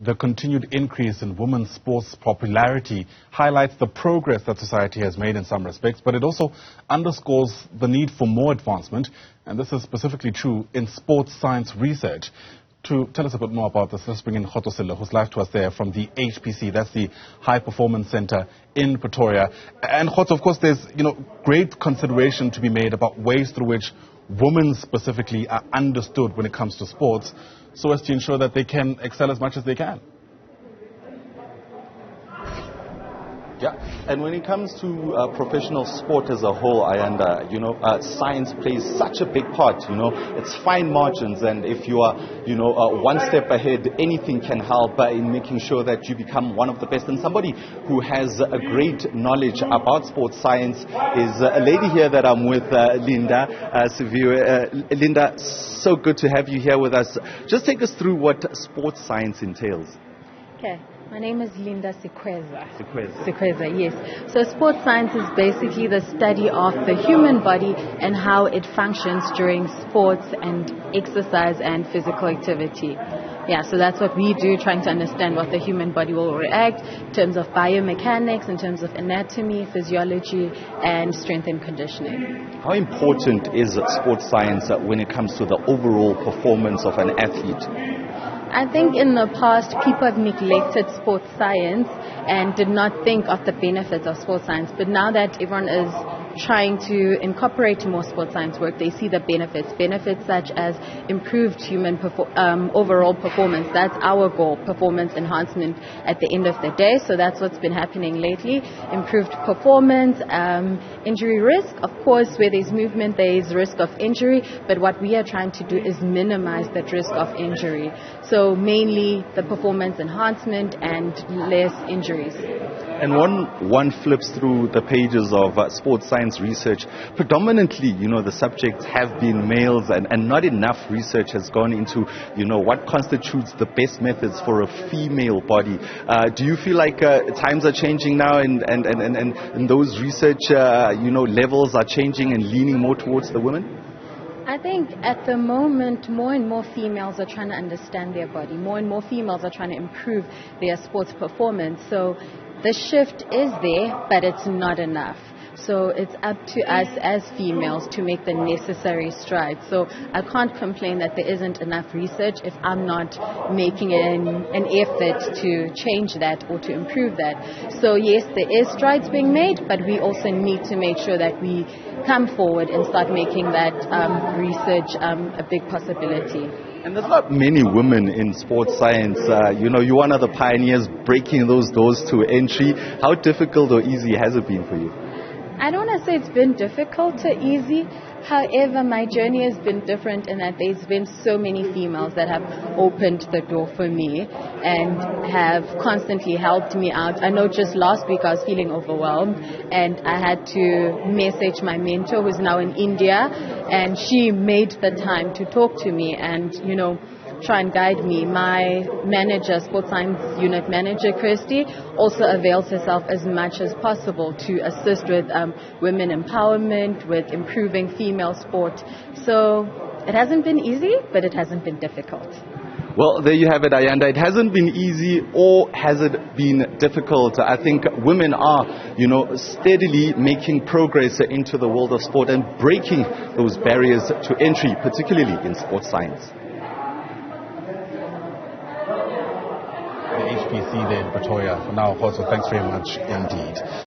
The continued increase in women's sports popularity highlights the progress that society has made in some respects, but it also underscores the need for more advancement, and this is specifically true in sports science research. To tell us a bit more about this, let's bring in Khotso Sello, who's live to us there from the HPC, that's the High Performance Center in Pretoria. And Khotso, of course, there's great consideration to be made about ways through which women specifically are understood when it comes to sports, so as to ensure that they can excel as much as they can. Yeah, and when it comes to professional sport as a whole, science plays such a big part. It's fine margins, and if you are, one step ahead, anything can help in making sure that you become one of the best. And somebody who has a great knowledge about sports science is a lady here that I'm with, Linda Severe. Linda, so good to have you here with us. Just take us through what sports science entails. Okay. My name is Linda Sequeza, yes. So sports science is basically the study of the human body and how it functions during sports and exercise and physical activity. Yeah, so that's what we do, trying to understand what the human body will react in terms of biomechanics, in terms of anatomy, physiology, and strength and conditioning. How important is sports science when it comes to the overall performance of an athlete? I think in the past, people have neglected sports science and did not think of the benefits of sports science. But now that everyone is trying to incorporate more sports science work, they see the benefits such as improved human overall performance. That's our goal, performance enhancement at the end of the day. So that's what's been happening lately. Improved performance, injury risk. Of course, where there's movement, there is risk of injury. But what we are trying to do is minimize that risk of injury. So mainly the performance enhancement and less injuries. And one flips through the pages of sports science research. Predominantly, the subjects have been males, and not enough research has gone into, what constitutes the best methods for a female body. Do you feel like times are changing now, and those research, levels are changing and leaning more towards the women? I think at the moment, more and more females are trying to understand their body. More and more females are trying to improve their sports performance. So the shift is there, but it's not enough. So it's up to us as females to make the necessary strides. So I can't complain that there isn't enough research if I'm not making an effort to change that or to improve that. So yes, there is strides being made, but we also need to make sure that we come forward and start making that research a big possibility. And there's not many women in sports science. You're one of the pioneers breaking those doors to entry. How difficult or easy has it been for you? I don't want to say it's been difficult or easy. However, my journey has been different in that there's been so many females that have opened the door for me and have constantly helped me out. I know just last week I was feeling overwhelmed and I had to message my mentor who's now in India, and she made the time to talk to me and, try and guide me. My manager, sports science unit manager, Christy, also avails herself as much as possible to assist with women empowerment, with improving female sport. So it hasn't been easy, but it hasn't been difficult. Well, there you have it, Ayanda. It hasn't been easy, or has it been difficult? I think women are, steadily making progress into the world of sport and breaking those barriers to entry, particularly in sports science. HPC there in Pretoria. For now, Khotso, thanks very much indeed.